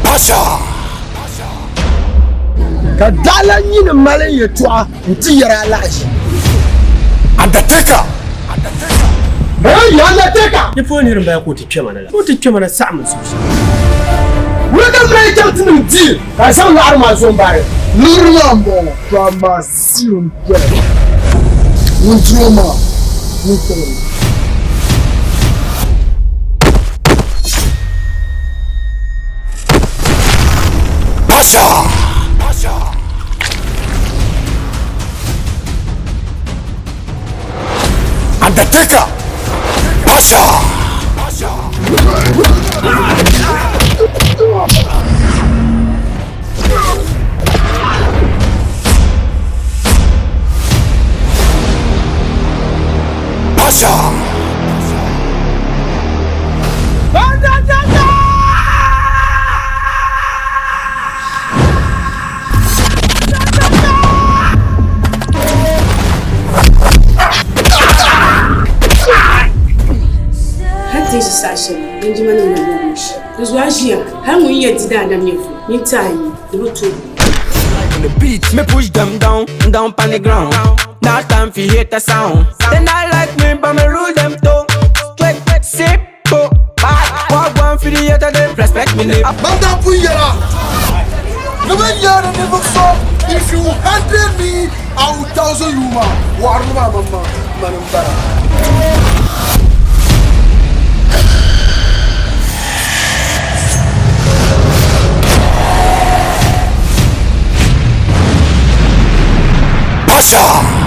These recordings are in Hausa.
Pasha. Kadalan yin malin ya tuwa ntiyara lashi. Undertaker. Ya Undertaker. Ya fo ni rin ba ko tice mana la. Ko tice mana sa mun su. Wada mai tantun ji. Ka san na arma son bare. Nurman bo pharmacy ke. Mutroma. Pasha. Undertaker. Pasha. Pasha. This is Sasha. Benjamin and Bush. This was here. How many years did I have you? You time. You too. The beat, me push them down on the ground. That time fi hate the sound. Then I like me, but me rule them too. Straight, simple, bad. Walk one for the other, they respect me name. Banda Puyara. Never yara never saw. If you 100 me, I will 1,000 Luma. Warma mama, manambara. Pasha.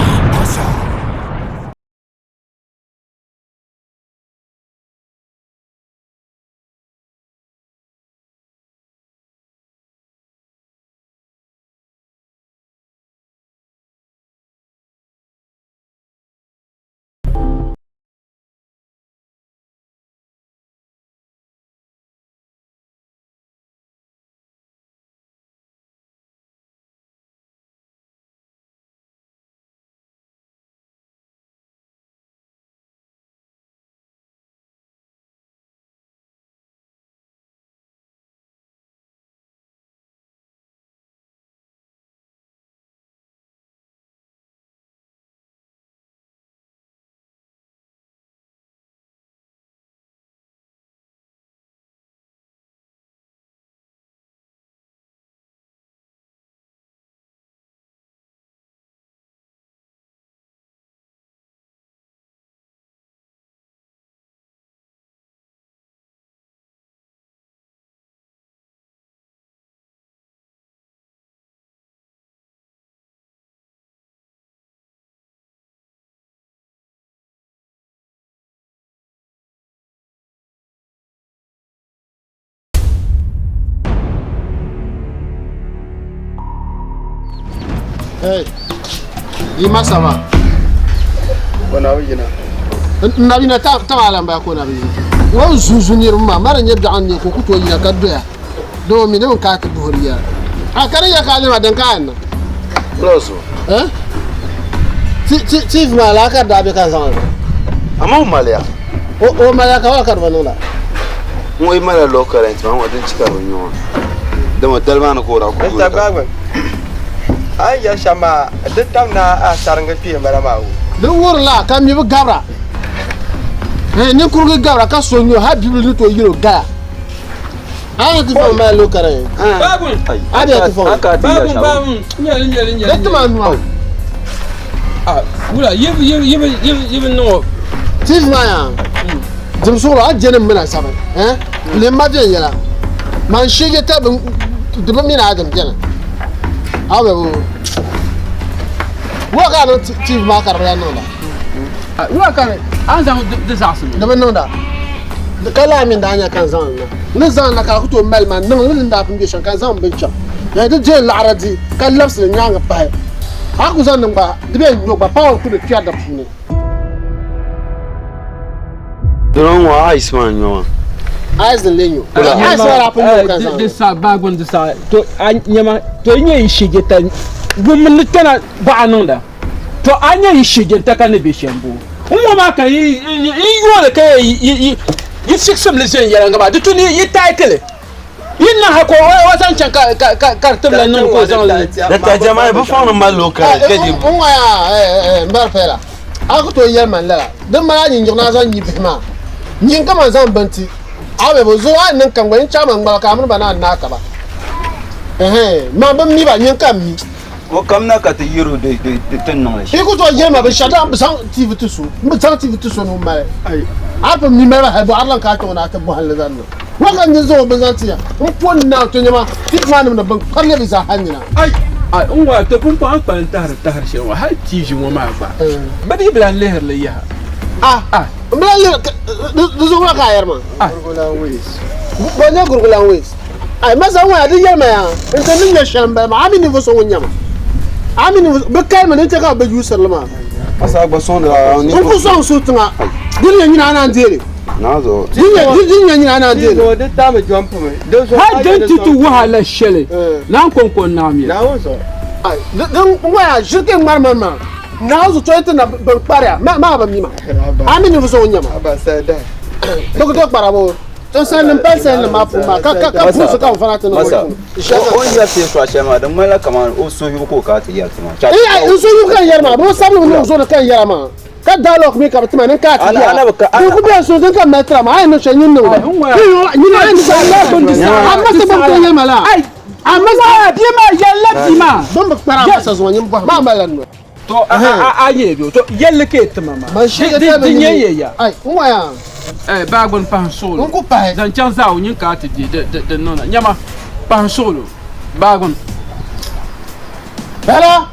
Hey, Ima ça va? Bon avis na. Nabina ta alamba ko nabi. Wo zuzunir ma mara nyebda anni ko kuto yina kaddoya. Do mi ne ka ta buhuriya. A kare ya ka ne madan kan. Loso. Eh? Chief mala ka da be kan san. Amma malia. O mala ka wa karbano la. Mo i mala lo current ma wadin cika ronyo. Da mo dalman ko ra ko. Ta bagwan. Ai ya shama duk tamna a saranga fiye mara mawu. Da wor la ka mi gabra. Ni kurga gabra ka sonyo ha bibli to yiro ga. Ana ti fa ma lo kare. Babun. Abi ti fa. Babun. Nyali. Letto ma nuwa. Ah, wula yebe no. Chief ma ya. Jim so la jene mena saban. Le ma de yala. Man shige ta de ba mi na adam jena. Awe wo. Wo ka no chief ma ka ra no la. Wula kan an zan de zasu. Da ban no da. Kala min da anya kan zan na. Ne zan na ka ku to mel man no ne da pin geshan kan zan bin cha. Ya de je la aradi kan lafs ne nyanga pa. Ha ku zan ba de be no ba pa ku de tia da pune. Doron wa Iceman yo. Eyes the lenyo. Eyes wala pun yo kan zan. De sa bagun de sa to anyama to nye shige ta gumun tana ba anonda. To anya shige ta kan be shembo. Umma ma kan yi wala kai yi fiksum le zen yɛlɛŋa ba di tu ni yi title yi na ha ko wa san chan ka tibla nan ko zan le da ta jama'a ba fa ma local kadi on ya mbar fela aku to yel man la dan ma yin jona zan yi bima yin kama zan banti abe bo zo an nan kan gwanin chaman ba ka mun bana na ka ba ma ban mi ba yin kan mi ko kam na ka ta yiro de tan nan shi ku to yel ma ba shada ba san tv to su mu san tv to su no ma ai apa mi ma ba ba arlan ka to na ta bu hal zan wa kan yin zo ban zan tiya mun pon na to nyama ti ma na ban kalle bi sa hanyina ai un wa to pun pa pa tar shi wa ha tv mo ma ba ba di blan leher le ya blan le do zo wa ka yar ma gurgulan wis ba ne gurgulan wis ai ma san wa di yar ma ya in ta nin ya shamba ma amini vo so nyama amini ba kai ma ne ta ka ba ju sallama asa ba son da ni ko so so tunga din ya nyina na ndere na zo din ya nyina na ndere do de ta me jump me do so ha dan titu wahala shele nan kon na mi na wo so ai dan wa shirke marma na zo to ita na ban kpara ma ba mi ma amini vo so nyama aba sa da do ko kpara bo to san nan pa san ma fu ma ka fu ka fara ta no on ya sai so shema dan mala kamar o so yi ko ka ta ya tuma ai so yi kan yar ma bo sabu no zo na kan yar ma ka dialogue mi ka tuma nan ka ta ya ko ku be so dan kan metra ma ai no shanyin no ni na ni sa la kon disa amma sa ban kan yar ma la ai amma sa bi ma yalla bi ma ban ba para sa zo nyin ba malan no to a ye do to yelle ke tuma ma shi ga ta ye ya ai wa ya ba gon pan solo on ko pa dan chan za o nyin ka ti de nona nyama pan solo ba gon bela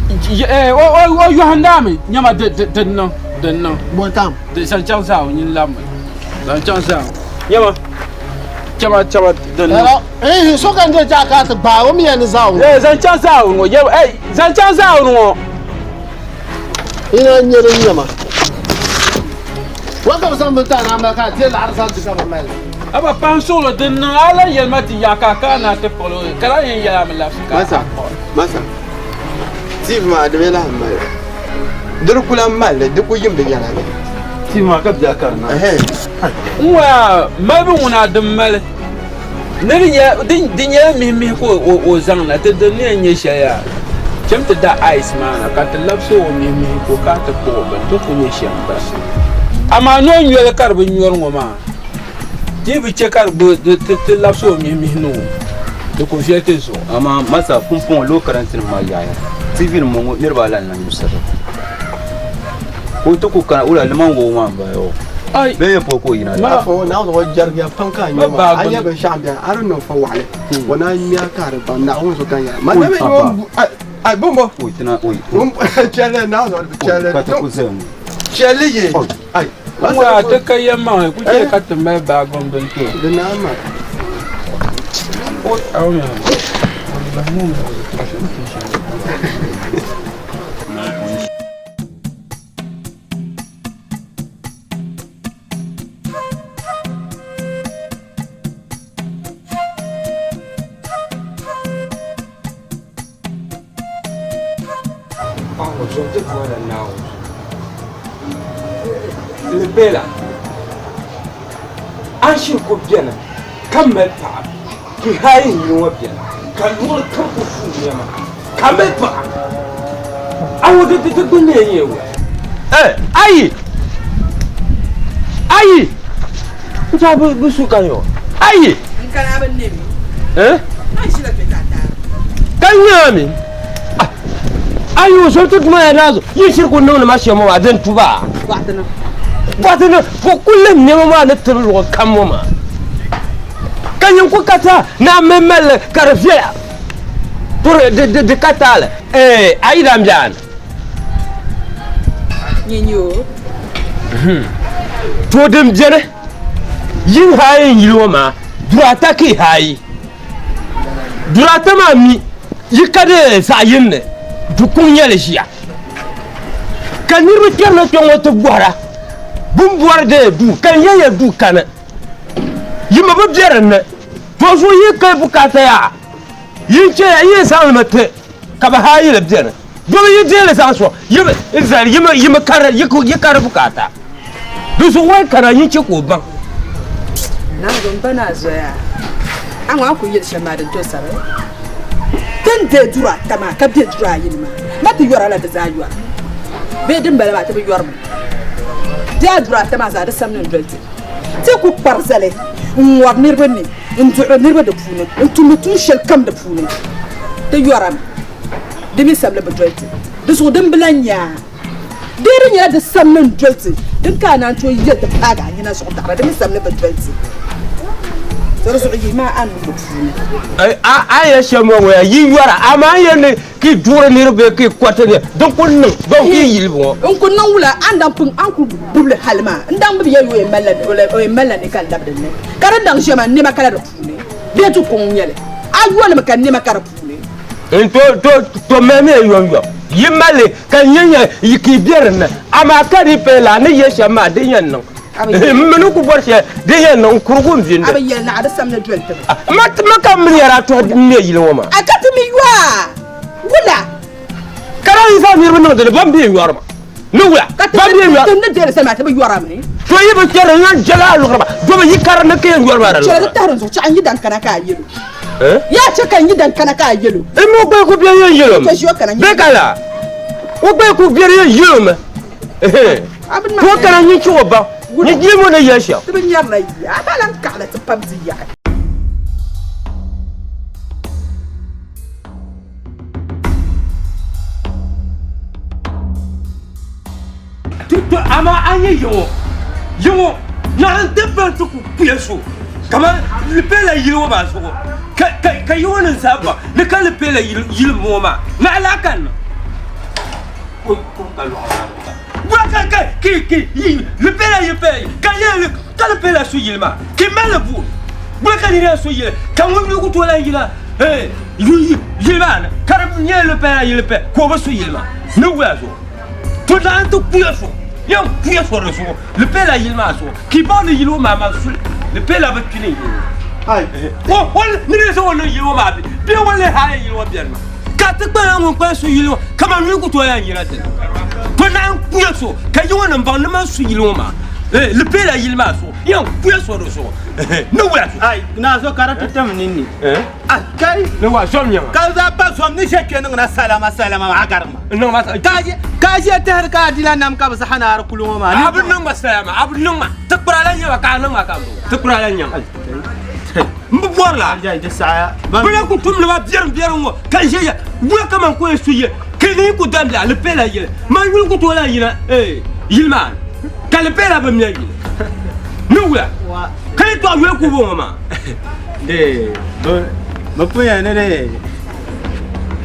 o yo handami nyama de non bon tam de san chan za o nyin lam dan chan za nyama chama de non so kan je ja ka ta ba o mi ya ni za o san chan za o ye san chan za o no ina nyere nyama waka san mun ta na ma ka je la arsa ka ba mai aba pan solo de non ala yel mati ya ka na te polo kala yen ya ma la masa tiv ma de la ma dur kula mal de ku yim de yana ti ma ka da ka na wa ma bi wona de mal ne ya din ya mi ko o zang na te de ne nye shaya chemte da ice man ka te lapso mi ko ka te ko ba to ko nye shamba ama no nywele kar bu nyor ngoma jibi che kar bu te lapso mi no de ko fiete so ama masa pumpon lo karantin ma yaya civil mo nirba lan nan musara ko to ko kana ula liman go ma ba yo ai be po ko ina ma fo na zo jarga panka ni ma anya be shambia arno fa wale wana nya kar ba na on so kan ya ma na be ai bombo o tina o chele na zo chele ka ta ko zan chele ye ai wa te kayama ku che ka te me ba gon don to de na ma o au ya le bela ashin ko biana kan me pa ki hayi ni wa biana kan mo kan ko fu ni ma kan me pa awo de ne yewo ayi ta bu su kan yo ayi kana ban ne ai shi da ke kata kan yami ayo so tut ma nazo yi shirku nuna ma shemo wa dan tuba batana ko kullum ne ma na turu kan mu ma kan yin ku kata na memel karfiya pour de katale ayi dam jan nyinyo to dem jere yin hayin yiro ma durata ki hayi durata ma mi yikade sa yin ne dukun yele shiya kanirbi kerna tongo to gwara bum de du kan yeye du kana yima bu jerna to so yi kai bukata ya yin ce yi salmate ka ba hayi le jerna do yi jele sa so yima izar yima kar yi kar bukata du so wai kana yin ce ko ban na don bana zoya an wa ku yi shama da to sare dan de dura tama ka de dura yin ma mata yora la da zayuwa be din bala ba ta be yor mu de dura tama za da samnin dolti te ku parzale war nirba ni ndu nirba da pune ntu tun shel kam da pune te yoram de mi sabla ba dolti de so dan blanya de nya da samnin dolti din kana to yadda faga ni na so da mi sabla ba dolti ma an aya shamo wa yi yara ama yene ki dure ni rebe ki kwatane don kun don ki yilbo on kun nan wula andan pun an ku buble halma ndan bi yayo e malla ne kan dabde ne karan dan jema ne makala da fune be tu kun yele ayo le makan ne makara fune en to meme yo yimale kan yenya yiki bierna ama kadi pela ne yeshama de yanno menu ku borshe de yanno kurgun vinde abayel na ada samna dwelta ma kam min yara to ne yilwo ma akati mi wa wala karan sa mi rubno de bambi yorma no wala bambi yorma to ne de sama ta yoram ni to yiba kere yan jalalu raba do ba yikar na ke yorma ran to ta ran so ci an yi dan kana ka yelo ya ce kan yi dan kana ka yelo e mo ko ku biyan yelo be kala o be ku biyan yelo ma ko kana ni ci oba ni jimo na yasha to bin yar rai abalan kala ta pabzi ya to ama anye yo na an dabban su ku kuyeso kamar lipela yilo ba so ka yi wani saba na kan lipela yilo ma na alakan ko kallo waka ki lipela ka lipela su yilma ki melabu waka ni su yile kan wani ku to la yila yilma karab nye lipela yilpe ko ba su yilma no wazo to da an to kuyeso yan kuyeso reso lipela yilma so ki ba ni yilo ma su lipela ba kini ai wala ni ne so wala yilo ma bi wala ha yilo biarma ka ta gbara won kwa so yilo kama ni ku to ya yira te to na kuyeso ka yi wona ban na su yilo ma lipela yilma so yan kuyeso reso no wa ai na so karatu tam nini kai no wa som nyama ka za ba som ni sheke na salama ma garma no ma kaje ta har ka dila nam ka ba hana har kullu ma abun nan ba salama abun nan ma takbara lan yawa ka nan ma ka takbara lan yawa mborla ja de saya bala ku tum la bier ngo kan je ya bu ka man ko suye kini ku dambla le pela yele man yul ku to la yina yilman ka le pela ba mi yele no wa kai to we ku bo ma ma puya ne de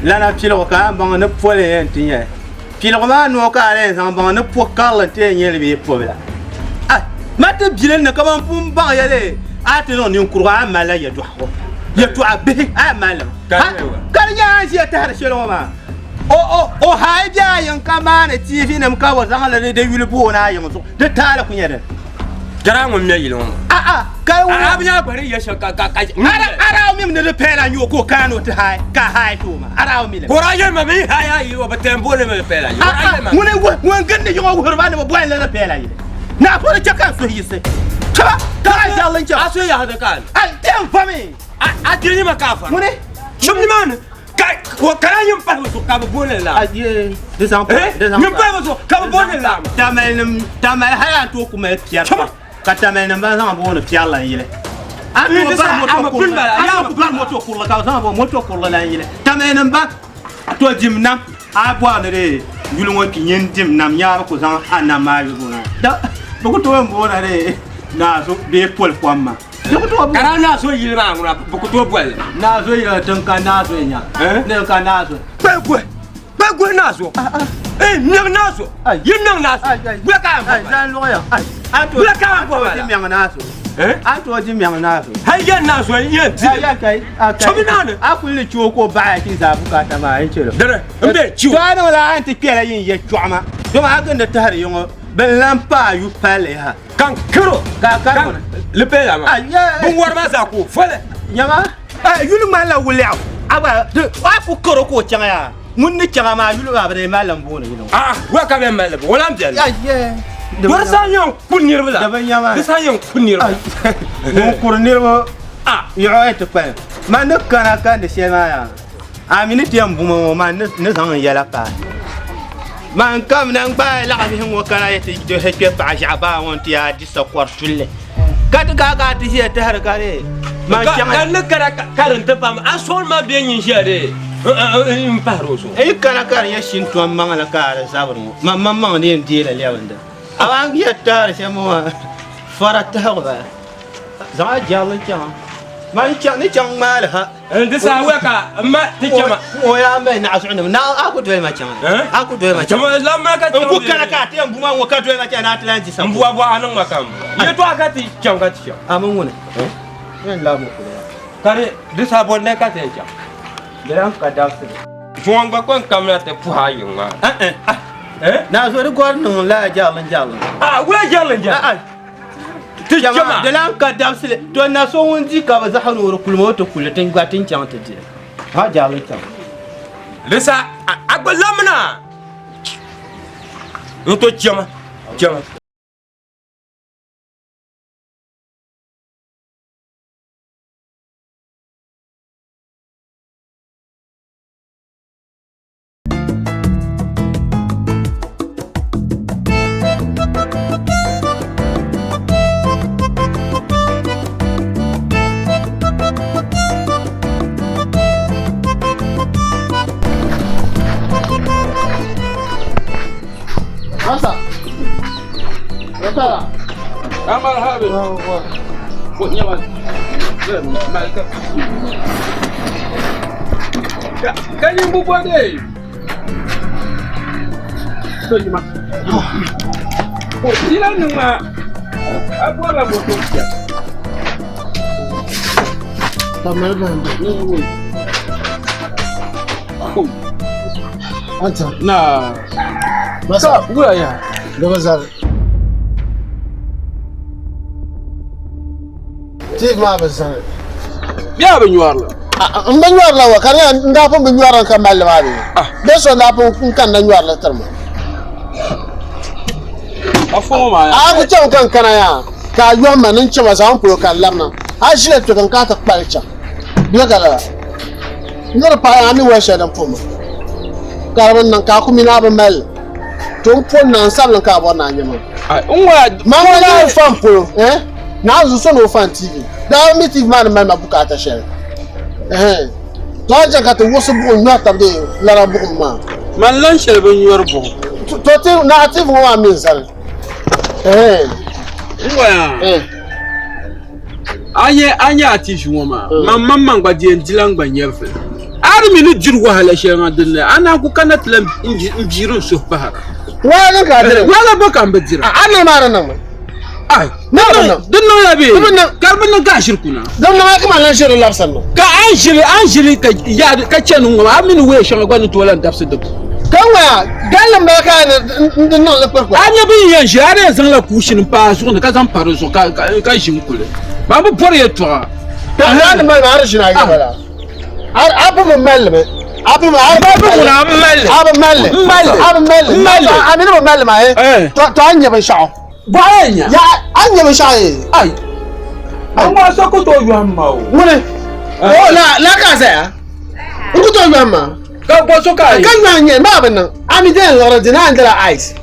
lana pilo ka ba ne pole en tinye pilo ma no ka le san ba ne po kala te nyele bi po la mata bilen ne ka ban pum ba yele ati no ni kurwa amala ya to abe amala kan ya ji ta har shelo ma o ha ja yan kama na tv ne mka wa zan la de yulbo na yan so de tala kunya da jara mun me yilo kai wa abnya bari ya shaka ka ara mi ne de pela nyo ko kano ta hai ka hai to ma ara mi le kora ye ma mi haya yi wa batembo ne me pela yo mun won gande yo ko horba ne bo boy la pela yi na ko de kan so hisse ta jalan ja aso ya hada kan ai tem fami a dini makafa mune shumni man ko kana yim pa so ka bonne la aye desampa yim pa so ka bonne la tamel haya to kuma piar ka tamel nan ba zan bonne piar la yile an to ba moto ko la ka zan bo moto ko la yile tamel nan ba to jimna a bo ne re yulun wa kinyen jimna ya ko zan anama yuna da ba ko to mo na re na so be pol kwamma kara na so yilma nguna bukuto bwel na so yila tanka na so nya ne ka na so bagwe na so nyang na so yim nyang na so bla ka ai dan lo ya ai bla ka bo ji myang na so ai to ji myang na so hai yan na so yin ya kai chomi na ne a ku ni chuo ko ba ki za buka ta ma ai chelo dare mbe chiu to ana wala anti kela yin ye chwama to ma ga da tar yongo ben lampa yu pale ha kan kiro ka le pela ma bun war ma za ko fole nyama yulu ma la wulia aba de wa ku koro ko changa ya mun ni changa ma yulu ba de malam bo ne wa ka be malam wala mbian Dor sa yon kun nirba da ban yama la. Sa yon kun nirba. mo kur nirmo yo et pa man ne kana kan de shema ya amini tiam buma man ne zang yala ka man kam nan ba la fi hin wakana ya ti de heke pa jaba won ti ya di sakwar tulle kat ga ti je ta har kare man kan ne kara karanta pam asol ma bien yin jare un paroso e kana kan ya shin to mangala kare sabru man ne ndi la lewanda awan ya ta shemo farata ba za jalan jang man chang ni chang mal ha da sa waka amma ti chama o ya mai na asuna na aku do ma chang aku do ma chang chama la ma ka ku kana ka te mbu ma waka do ma chang na atlanti sa mbu abo anan makam ye to aka ti chang ka ti chang amun wona yan la mu kare da sa bon ne ka te chang dan ka da su juang ba kon kamera te pu ha yin ma na so de gor no la jalan wa jalan jalan jama de lan ka damsile to na so wonji ka ba za hanu ro kulmo to kulatin gwatin chang ta je ha jalu chang lesa agbalamna to jama Masa. Betara. Amal habe. Pokoknya mas. Malka. Kan yang buat deh. Tuh mas. Oh, sila nunggu. Apa lah botol dia? Tamal banda. Anta. Nah. Masa. Gua ya. Daga zar. Tif ma basan. Ya ban yuar la. Ban yuar la wa kare nda fa ban yuar kan mal ma be. Be so nda fa kan dan yuar la tarma. Afo ma. A ku can kan kana ya. Ka yuar manin ci ma san ko kan lamna. A shi le to kan ka ta kwalcha. Biya gala. Ngar pa ya ni wa shedan fuma. Karban nan ka kuma na ba mal. Ton pon nan sablan ka bo na nyama. Ai unwa Ma wala fan po na zo so no fan TV. Da mi TV man ma bukata share. To ja ka to woso bu nyu tambe lara bu ma. man lan shel ban yuar bo. To te na TV wa min sal. Unwa ya. Anya ati shuma man gba die ndilan gba nyefe. Armi ni jir wahala shema dinne ana ku kana tlam injiru so bahara. Wala ka dare. Wala ba kan bajira. Ana mara nan. Ai, dinno ya be. Karbin nan ka shirkuna. Dan na kuma lan shirin lafsan no. Ka an shiri ka ya ka cenu ma amin we shanga gwani to lan dafsu duk. Kan wa galan ba ka din nan la farko. Anya bin yan shi are san la kushin pa so ka san faro so ka shin kule. Ba bu por ya to. Da nan ma na rashin na gaba. Abu mun malme. Abu ma abu malle. Amina mun malle ma to anya ban sha'o. Baanya. Ya anya ban sha'o. Ai. Amma so ko to yu amma o. Wune. Oh la ka sa. Ku to yu amma. Ka bo so kai. Kan na nye ma ban nan. Ami den lora dina andra ice.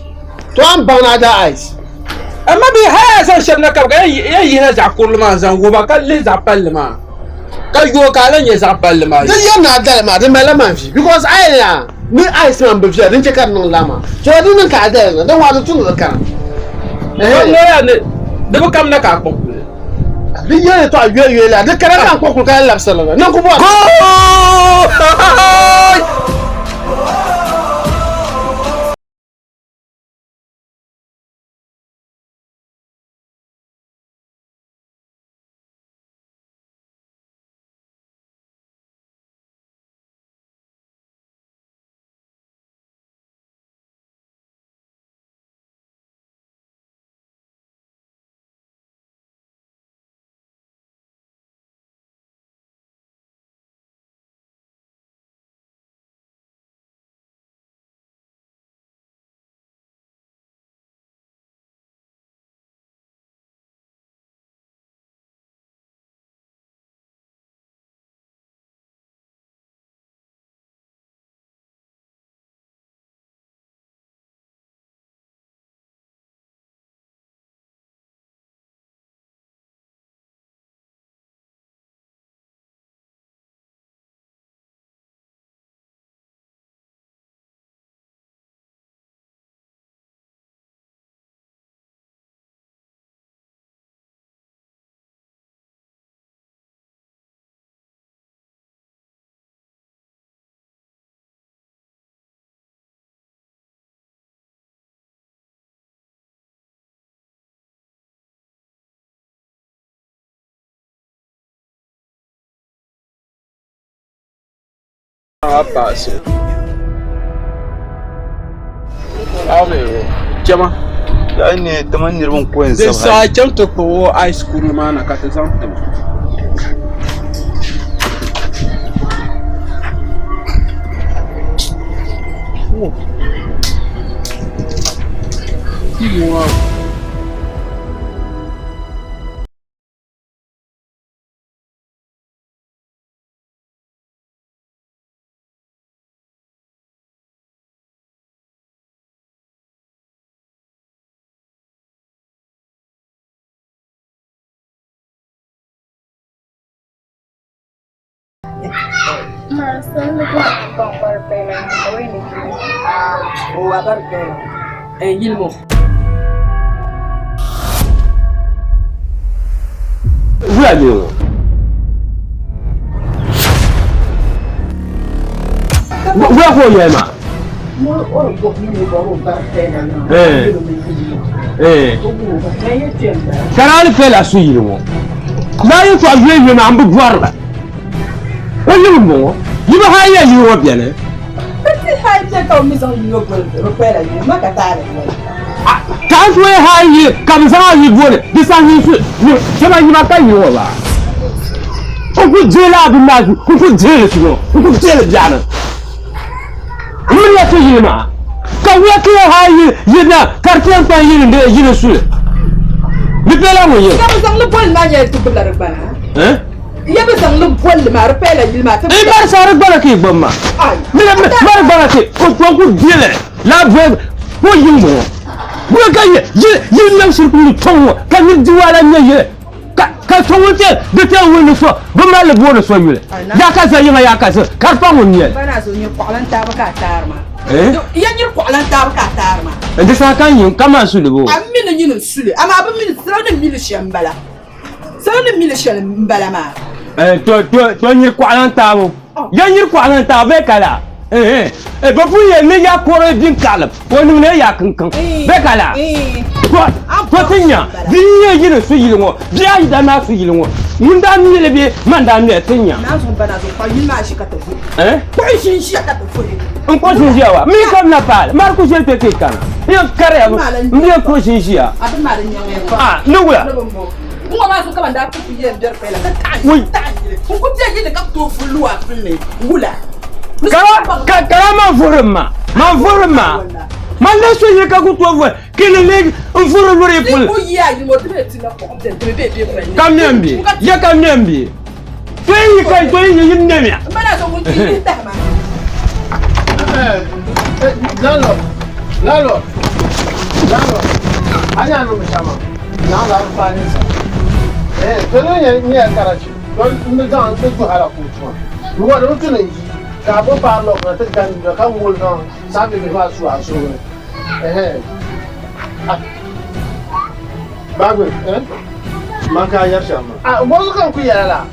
To am ba na da ice. Amma bi haya san shan na ka ga yi na za kullu ma zan go ba kalle za palle ma. Ka yo ka lan ye za palle ma. Then you na da ma, the melaman fi because I ya me ice man be fi den check no lama. So I didn't ka da na, dan wa do tun ka. No ya ne. Da ba kam na ka ko. Bi ye to aye la, de kara kan ko ka la sala. Nan ko bo. pass. Chama. Ya ne taman nirban ko yanzu. Sai sa chamto ko ice cream mana ka ta zan ta. Wow. Où allez-vous? Où est-ce que fait la suite. Là, il faut jouer le nom de voir là. On est bon. Il va aller à bien. Quand tu es comme ça, il voit des sangliers. Je vais y aller. On peut dire là, on peut dire le second, on peut dire le diable. On y a fait une quand vous êtes il y a quartier en temps, il est sur. Le père là, oui. Le poil manière tout la repas. Hein? Il y a besoin de poil de ma repère, il m'a fait. Il m'a ça regarde qui bon ma. Mais regarde qui, on peut dire là, vous voyez moi. Vous regardez, il l'a sur le ton, quand il dit à la mienne. Quand on dit de tel où il soit, vous m'allez le voir le soin. Yakaza, Yakaza, car pas mon miel. Il y a une fois l'antarcatarma. Et de ça, quand il commence sur le beau. A mille sur le. A ma mille, c'est un mille chambala. C'est un mille chambalama. Toi, il y a quoi l'antarmo? Il y a une quoi l'antarmo avec là. Et vous y a quoi d'une calme. Pour nous, il y a quelqu'un. Becala. Toi, tu n'as rien de suivi le mot. Bien, il a ma fille le mot. Mundami le bien, mandami à Tigna. Hein? Quoi, je suis à ta folie. On peut se dire, mais comme n'a pas, Marco, j'ai été quelqu'un. Il y a un carré, il y a un projet. Ah, nous là. Oui. Carama forma. Ma forma. Ma laisse y a tout voir. Quel est un four pour les poules? Kamyambi. Il y a Kamyambi. Tu es une demi. Lalo. Anya no mshama. Na la mfanisa. Tolo ni akarachi. Don ndan to ko hala kutwa. Ruwa do tuni. Ka bo parlo ko ta kan ka ngol no. Sabe ke fa su aso. Bagwe, maka yar shama. Bozo kan ku yara.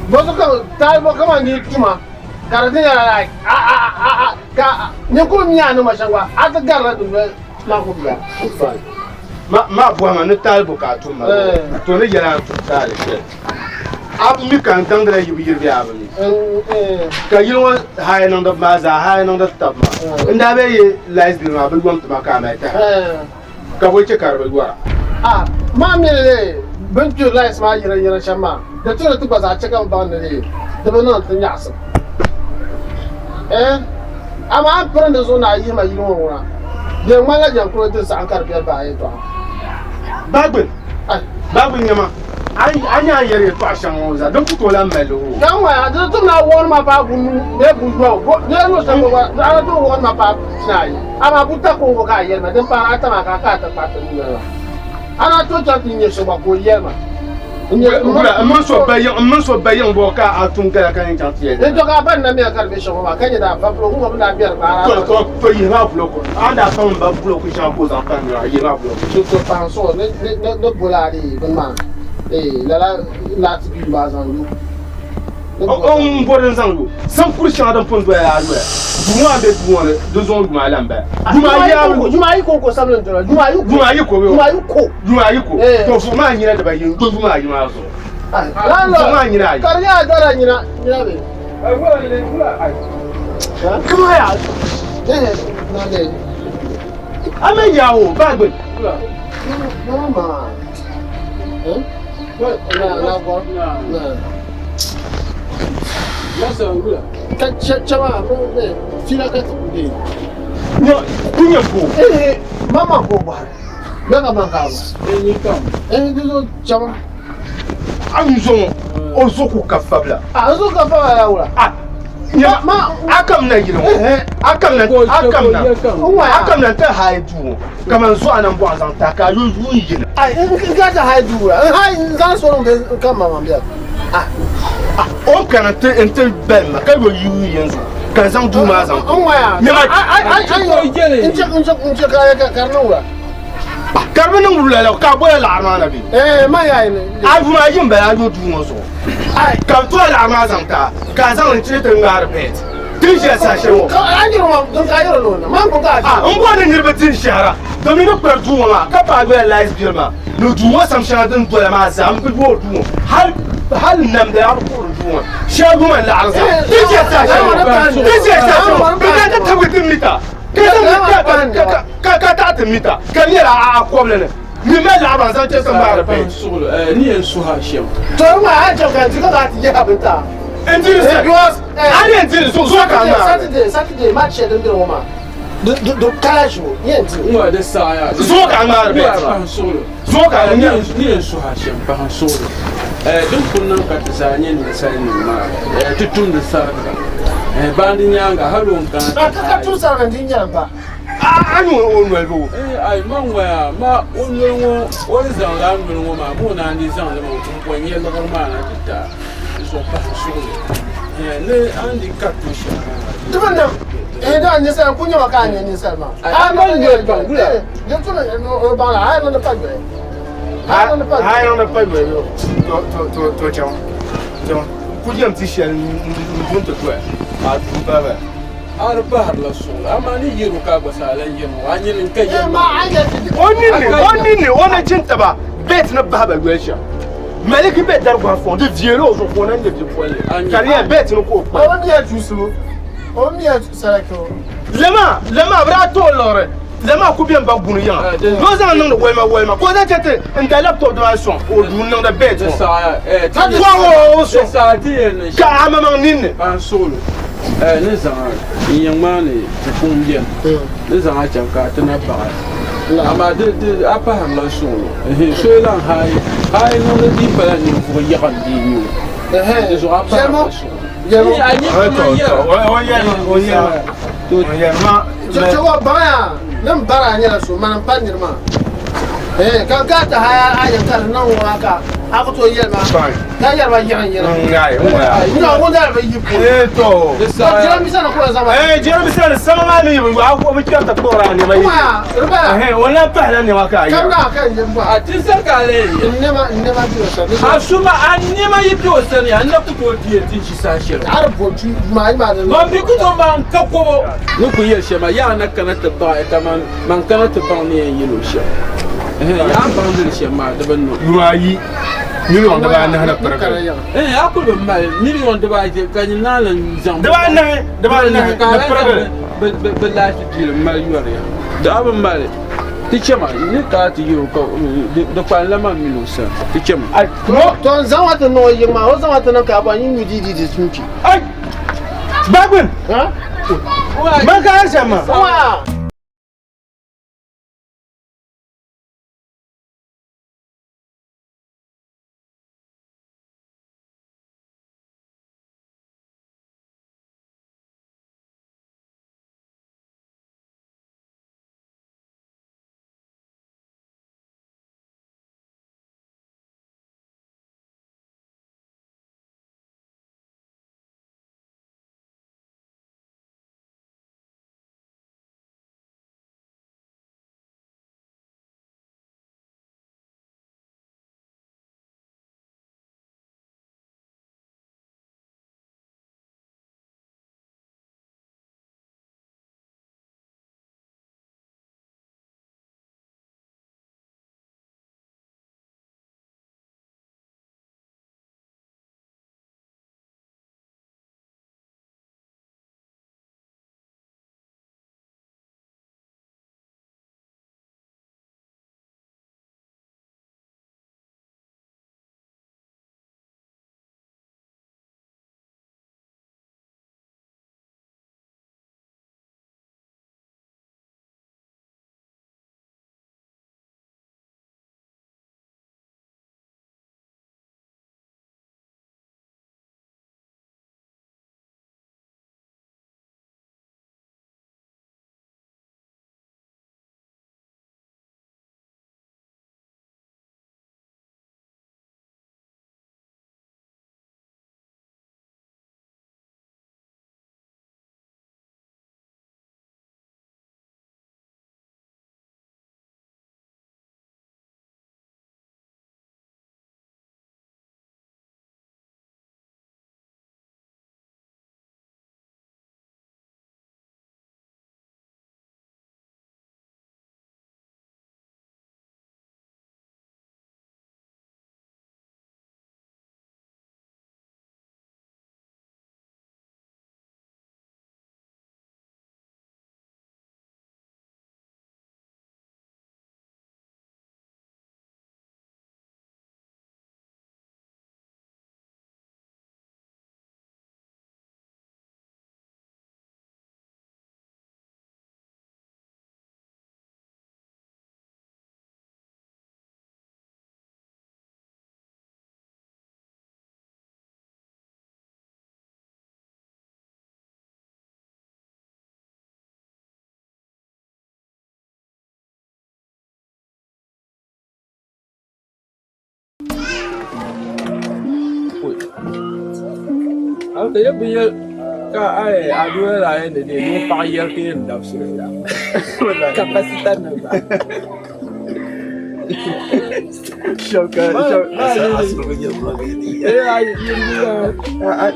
Bozo kan ta bo kama ni tuma. Karatin yara ka ne ko miya no mashangwa ata garra dum la ko biya ma bo ma ne talbo ka tuma to ne yara to tale abu mi kan tangre yibir biya abni ka yiro hay non da maza hay non da tabma inda be yi lais bi ma bulwam tuma ka mai ta ka bo ce karba gwa ma mi le ban tu lais ma yira shama da to to ba za ce kan ba ne da ban nan tun yasa ama prendre zona yi ma yiro wona de mala jan ko de sa ankar biya ba yi to babun yama anya yere to ashan woza don ku to la melo kan wa da to na won ma ba gunu ne bu jo ne no sa wa da to won ma ba sai ama buta ko ga yema den pa ata ma ka ta pa to ni ana to ta tin ye so ba ko yema man so bayan boka a tun kala kan chantier de to ka ban na me ka be so ba kan da fa blo ko na biar ba to to yi ma blo ko anda son ba blo ko chan ko za kan yi ma blo to penso ne bolari ben ma la ti bi ba zan lu on boden zan lu 100% da pon do ya lu duma be duma le do zon duma lamba duma yi ko sablen to duma yi ko to fu ma nyina da ba yin to duma yi ma so lalo karya dara nyina be Come here. I'm a yaw, bag. Mama. What? No. Chama, tira que tu No, punha pô. Mama boba. Nanga mangava. Dizo chama. Amzon, ozoku kafabla. Azo kafa ya ula. Ma akam na yiro. Akam na ta haidu. Kama so anan bo azan ta ka yu yin. Ga ta haidu ula. Zan so no kama mambia. On kana te ente ben ma ka yu yin zo. Kan zan du ma zan. Ince kaya karna ula. Karbe nan wula la ka boya la armana bi. Ma ya ni. Abu ma yin ba ya do du mo so. Ka to la armana zan ta. Ka zan ente te ngar pet. Tin je sa shewo. Anjiro ma don ka yoro no. Man ko ka. On bo de nirbe tin shara. Domi no per du ma ka pa be la isbier ma. No du mo sam shara den to la ma zam ko do du. هل نم ده أقول جوا شابو من العرض تيجي بدأت تبغى تميتا كذا تميتا كان يلا أقوم لنا لما العرض زين تسمع عربي نين سوها شيم ترى ما عجب كان تقدر تجيها بنتا أنت لسه أنا أنت لسه سوى كمان ساتدي ما تشهد عندنا وما دو كلاجو ينتي ما ده ساعة سوى كمان عربي سوى كمان نين سوها شيم بحن سولو duk kunnan ka ta sanye ne sai ma tutun da sarka bandin yanga halon kan ka tu sarka din yamba anu on welbo ai man waya ma onno wani zan la mun ma mu na ni zan da mu ko nye da ma na ta so pa so ne an di ka tu sha tuban da da ni sai kunya maka ne ni sai ma man ne ba gula da tuna no ba la ai na pa gwe ai non pas bueno to chao podia ti shel junto tu ma tu baba ar bahar la sul amani yiru ka basalan yiru anyin kai ma aja onni ona jinta ba bet na baba gwesha maliki bet dar gwa fond de viero zo fond na de poile carrière bet no ko on ya jusu on ya sarako lema bra to lore lema ku bien ba bunu ya no zan nan welma ko da tete nda laptop do son o dun nan da bet sa wa so sa ti ne ka amama ninne an solo ne zan yin mane ta kun bien ne zan a can ka tana ba amma de apa han la solo so lan hai no le di pa ni fu ya kan di ni zo apa Yemo Jawa baya nan bara ne so man panir ma kan ka ta haya ayan kar nan waka aka to yelma ka yarwa yan ngai ina wanda ba yi ko to jira misana ko zama jira misana sama ma ne ba ko mu kiyata ko rani mai wannan fahlan ne waka kan na kan yin ba a tin sarka le ne ma biyo sa asuma an ne ma yi biyo sa ne an na ku to die tin shi sashi har botu ma da ma bi ku to man ka ko ni ku yi shema ya na kana ta ba ta man kana ta ba ne yin yilo shi ya ban da shema da ban no ruwayi million da ba na hana farka ya ku da mai million da ba ke kan na lan zan da ba na farka ba la shi jil mai yuriya da ban male tichema ni ka ti yo ko da kwan la man million sa tichema ai to zan wata no yin ma zan wata nan ka ba yin yudi di sunki ai babun ha ba ka shema Aku dia punya aduh lah ini dia payah ke hendak sudah. Kapasitas nampak. Syokar.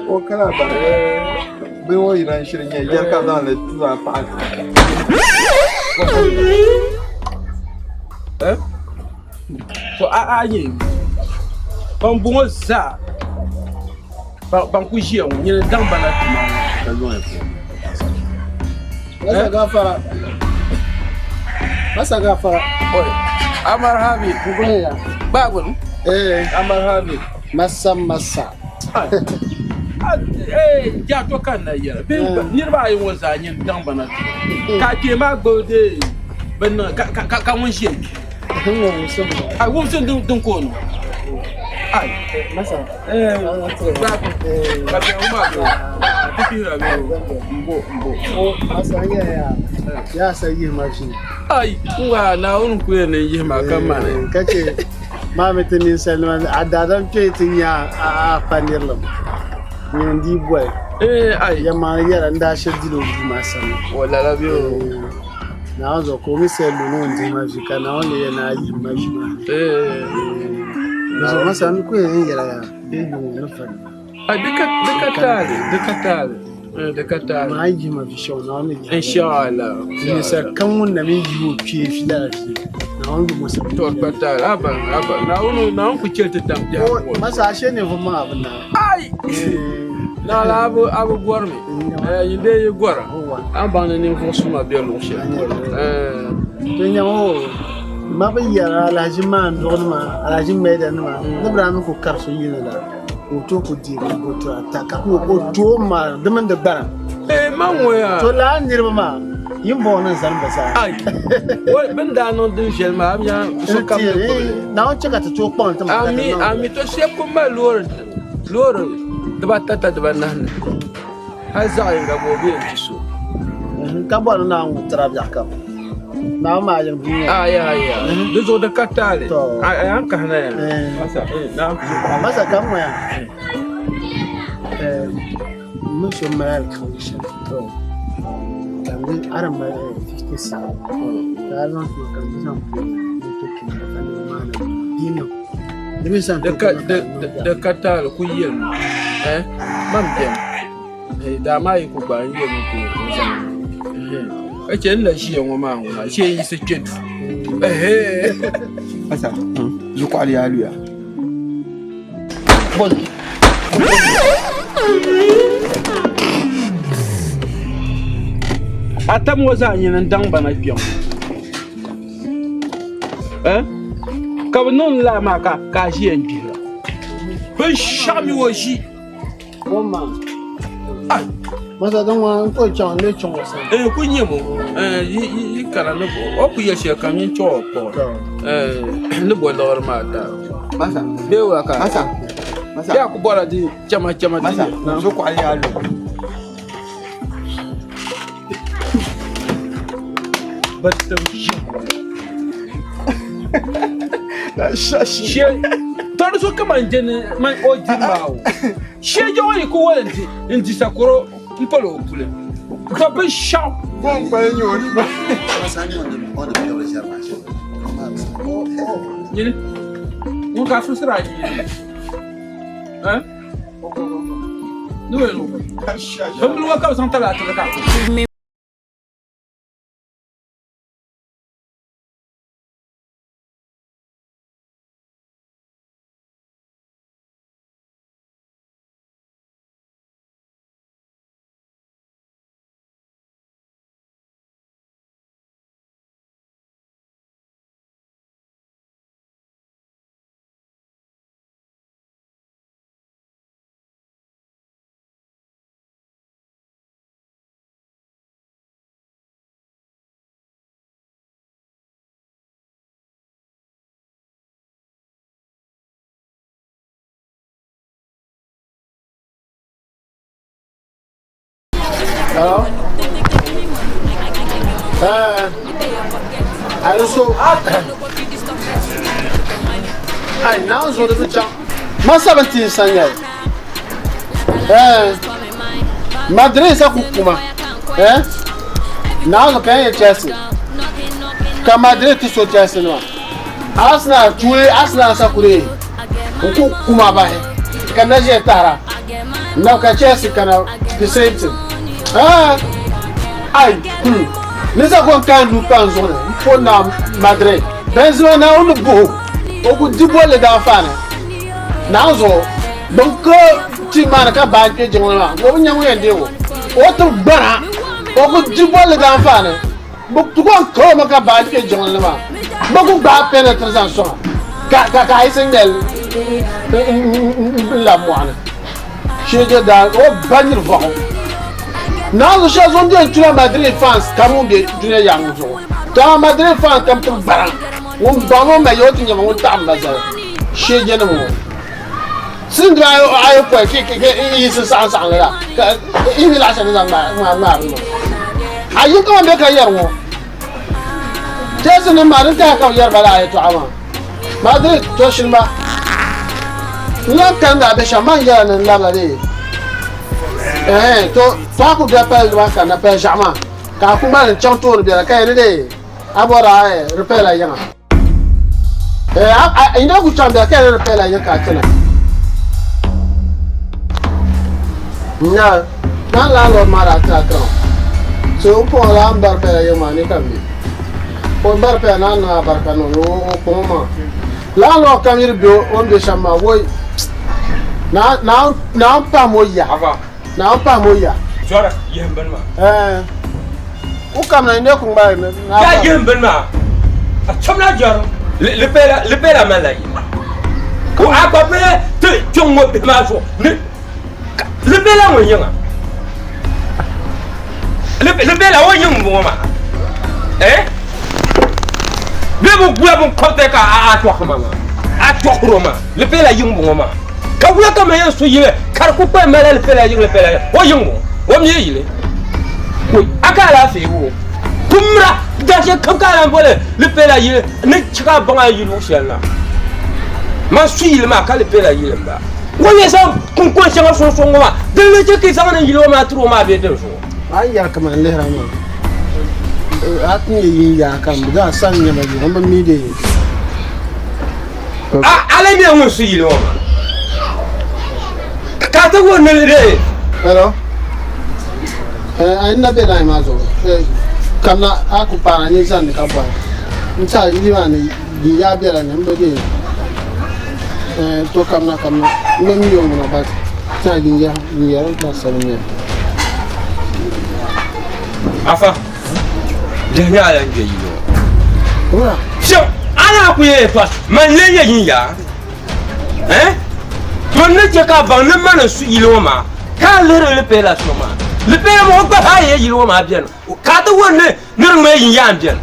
Wakala ba. Bai wai ran shirin ya yarka da tuwa fa. So aye. Pambungo sa. Banku jiya ni dan bana tuma. Masa gafara. Oi. Amar Habi. Bugun ya. Bagun. Amar Habi. Masa. Ja to kan na yara. Nirba ayi won za nyin dan bana. Ka ke ma gode. Ben ka won shi. Hunwa musun. Ai won sun dun ko no. Ai Masa. bagun. Ka be uma go. Tipi ra be. Mbo. Masa ya sai mashi. Ai kuwa na won ku ne yi ma kan ma ne. Kace ma mutinin Salman adadan ce tin ya a fanirlam. Ni ndi boy. Ai Ya ma yara nda shedilo di masana. wala la bio. Na zo ko mi selu no ndi ma fika na wale yana yi mashi ma. Zo masa ni ko yin yara ya. Bi no fa. Ai dekatale. Ma yi ma fi shaw na wani. Inshallah. Ni sa kan mun na min yi fi fi da fi. Na wani musa. To katale aba na wono na ku cete tam ja. Masa ashe ne fa ma abin na. Ai na la abu gormi. Yinde yi gora. An ba ne fo suma be lo she. To nya o ma ba yara alhaji ma ndon ma alhaji mai da ma. Da bra ko karso yi na la. Ko to ko di ko to ataka ko to ma da man da bara. Manwaya. To la nirba ma yin bo nan san ba sa. Ai. Wai ben da non din shel ma abya so kam. Na on cheka to pon ta ma. Ami to se ko ma lor da ba tata da ban nan. Har za yin ga gobe in so. Ka bo na un trabya ka. Na ma yin bunya. Ya. Da zo da katale. Ai an ka hana ya. Masa kan waya. Monsieur Mal Commission. Then Adam 56. I don't know da katale ku yin. Man dem. Da mai ku ba yin ku. Ake nda shi yan ma ngona, shi yi se ketu. Masa. Zo ko ali aluya. Bon. Atam waza yin dan bana pion. Ka non la ma ka shi en jira. Ban shami wo shi. Mama. Masa dan wa ko chan le chon wasa. Kunye mo. Yi kara no o ku ye she kam yin cho po. Ne bo lor ma da. Masa. Be wa ka. Masa. Ya ku bora di chama Masa. Zo ko ali alu. Batam Shashi. she tor so kama njene man o di mawo. She jo yi ko wanti ndi sakoro mpolo pule. Ka be sharp. Bon pa nyori. Masa ni on the pure reserve. Yini. Mo ka frustra yi. Nuwe no. Bamlu wa ka santala ataka. Hello? Also, I now so the picture. Must 17 Sanya. Madrid sa kuma na zo kan Chelsea ka Madrid ti so Chelsea no Arsenal tuwe Arsenal sa kure ko kuma ba he kan na je tara na ka Chelsea kana the same thing ai ni sa ko kan du pan zo ko na Madrid Benzema na onu bo o ku dibo le da fana na zo donc ti mana ka ba ke jongla wo nyangu yende wo o to gbara o ku dibo le da fana bo tu ko ma ka ba ke jongla ma bo ku ba pénétration ka isengel la moana cheje da o banir va na zo cha zone de tu Madrid fans kamu de dunia yang zo ta Madrid fans kam to gbara wo ba mo ma yo ti nyama wo ta ambaza cheje na mo sin da ayo ko ke yi se sang sang la ka yi la sang sang ma ayo ko be ka yar wo tese ne ma rinta ka yar bala ayo to ama Madrid to shin ba la kan da be shaman ya nan la la de to ku da pa wa kan na pa jama ka ku ma chang to be ka ne de abora repel la yana ina ku chang da ka repel la yana ka tana na la lo mara ta ka so po la ambar pe ya mani kambi po bar pe na bar ka no ko ma la lo kamir bio on de shama wo na pa mo ya na pa mo ya jora yemben ma u kam na ne ku ba na ya yemben ma a chomla joro le pela malai ko a ko pe te chongo be ma so le bela mo yinga le bela wo yin mo ma be mo gwa mo kote ka a to khama a to khuroma le bela yin mo ma ka wula ka ma yesu yile kar ku pa mala le bela yin le bela wo yin mo wo mi yile ko aka la fe wo kumra da je kam ka la bole le bela yile ne chika banga yilu shella ma su yile ma ka le bela yile ba wani sa kun kun shanga so ma dan le ke sa na yilo ma turo ma be den so ai ya kama le rama atni yi ya kam da san ne ma yi amma mi de ala mi an su yilo ma ka ta go ne de hello ai na be dai ma zo kana aku para ni san ka ba nta yi ma ne ya be la ne mbe de to kamna ngi yo na ba ta gi ya ta salme afa de ya la nge yi wa so ana ku ye to man le ye yin ya to ne je ka ban ne man su yilo ma ka le pe la so ma le pe mo ko ha ye yilo ma bien ka to wonne ne me yin ya bien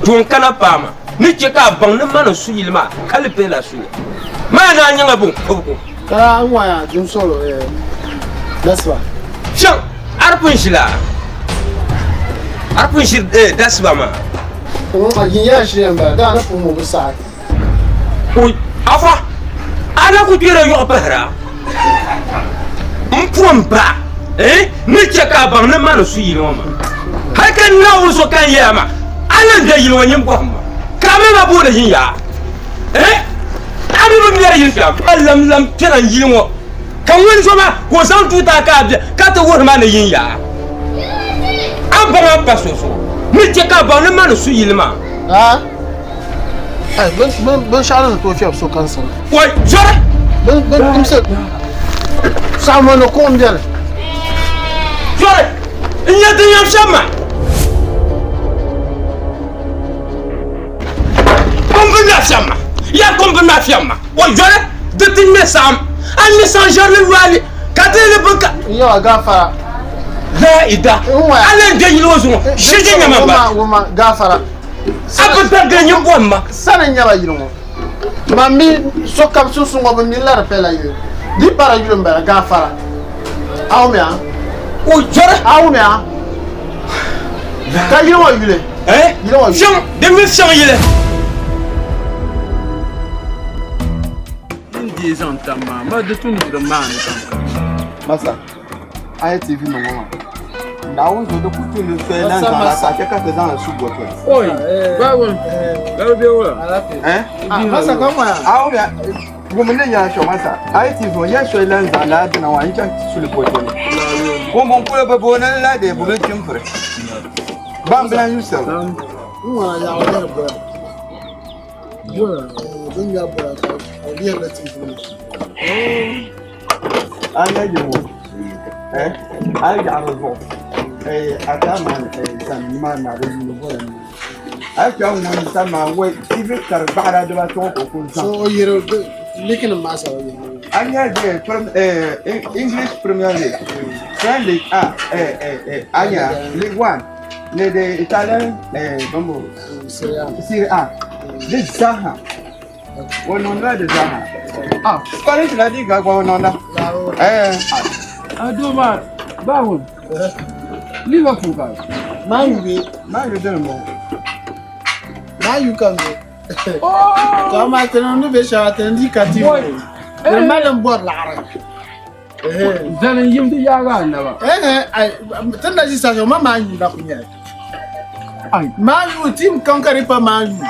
don kana pa ma ni je ka ban ne man su yilo ma ka le pe la su ma na nyanga bu ko ka anwa ya dun solo that's why shan arpun shila that's why ma ko ma yiya shi ba da na fu mo sa ko afa ana ku tira yo pahra mpumba ni cheka ban ne man su yilo ma haka na wo so kan yama ala da yilo nyim ko ma ka me ma bu da yin ya abi mi yara yin jam lam tana yin wo kan wani so ma ko san tuta ka ta wor ma na yin ya an ba ma paso so ni je ka ba ne ma no su yin ma ai ban sha'anin to fi so kansa wai jara ban kimse samo no ko ndere jara in ya tin yam shama kon na shama ya kombe na fiamma o jore de tin mesam an messenger le wali kadele buka yo gafara la ida ala de yilozo shije nyama ba woma gafara abata de nyomma sana nyaba yilo mami sokam susungo bo millar pela yi di para yilo mbara gafara awmia o jore awmia ka yilo wa yile yilo wa yile de mission yile Des gens, ma de tout le monde, Masa, I TV no more. Now we go to put in the fair land. I take out the down and soup water. Oi, bawo. Bawo bi wo. Masa, come on. How are woman in your show, Masa? I TV for yes, so lands are lad and I can't soup water. Come on, pull up a bone and lad, they will let him for it. Bambla yourself. أنا جمهور، أرجع الرجوع، أتامن سلمان على أرجع من سلمان ويذكر بعد دبته وكل شيء. So you looking at myself. أنا جي English Premier League, Premier League أنا League One, the Italian Serie A, the Zaha. Wonona de Zaha. Spanish la diga wonona. Adoma, bawo. Liverpool guys. Man, you don't know. now you come. Come out and no be shot and indicative. The man board Lara. Zan yim di yaga na ba. I tell you, Sajo, Mamma, you not yet. Man, you team conquer man.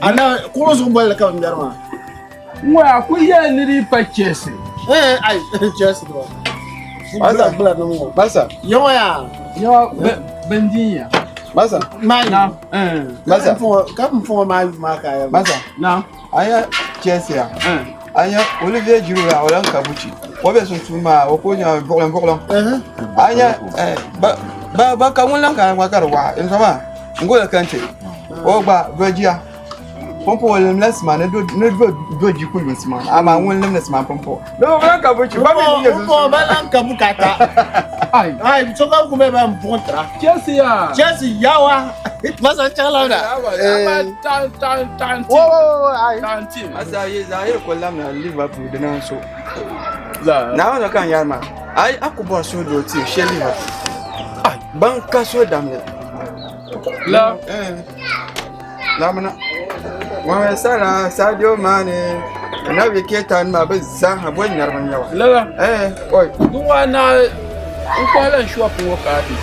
And now, close on well, come there. Wa ku ye ni purchase. I just do. Masa, Yo, Bendinya. Masa, mine. Masa, Come for my marker. Masa. Now, Aya Chelsea. Aya Olivier Giroud a Olan Kabuchi. Obe sun tuma oponya bolan. Aya ba ka won lan ka wakarwa in sama. Ngola kante. Ogba Virgia. Pompo wala lesman do jikul lesman. Ama won lesman pompo. Do Olan Kabuchi ba mi yesu. Pompo balan kabukata. Ai so ka ku be ba mpontra. Chelsea yawa. Masa chala da. Tan. Ai. Tanti. Asa ye zahir kollam na Liverpool dinan so. Na wana kan yarma. Ai akubo so do ti she Liverpool. Ai ban ka so damle. La. La mana. Wa sala Sadio Mane. Na be ketan ma ba zaha bon yarman yawa. La. Oi. Duwa na ko lan shuwa ko ka ti.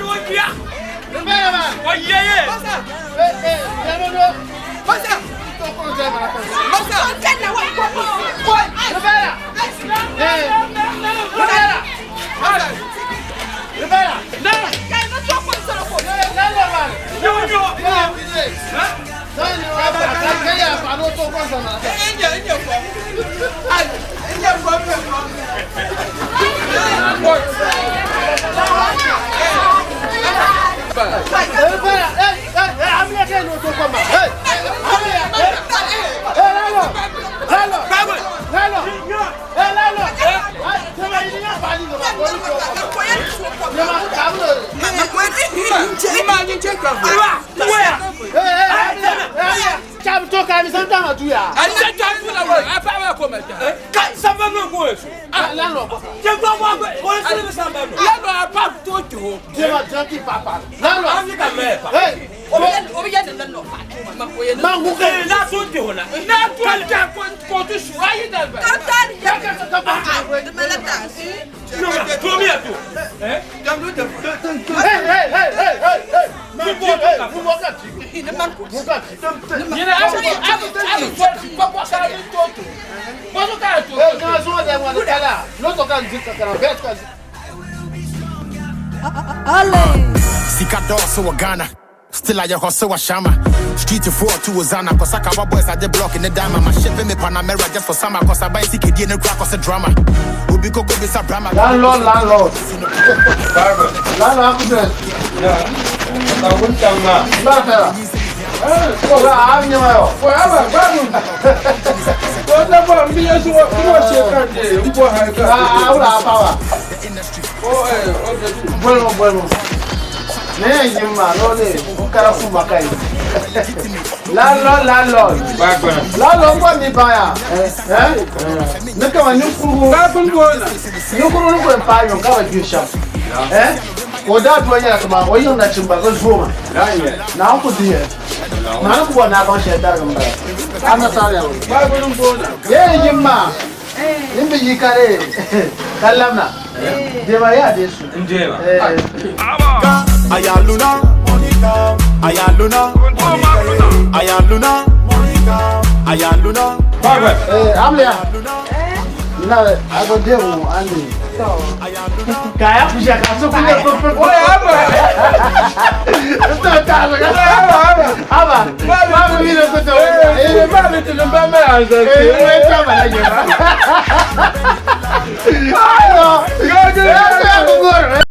Rokia. Rivera. Oh yeah. Pasa. Sikador so Ghana. Still I hustle a shama. Street to 4 to Ozana. Cause I cover boys at the block in the diamond. My shipping me Panamera just for summer. Cause I buy CKD in the crack cause a drama. Ubi Coco be Sabrama. Landlord. Landlord, yeah. I wouldn't tell Landlord, what me buy? Look at new without when you're about when you're not Chimbago's woman. Now could be here. Now, what I want to tell them. I'm not sorry. Yeah, Jimma. Nimbi Yikare. Kalama. Devaya this. Ayaluna, Ayaluna, Ayaluna. Amlia. Now I go there and Kaya puja kaso punya perfect. Oh ya apa? Apa? Mama bila tu tu. Mama tu lembama aja. Macam mana je? Ayo, kau tu aku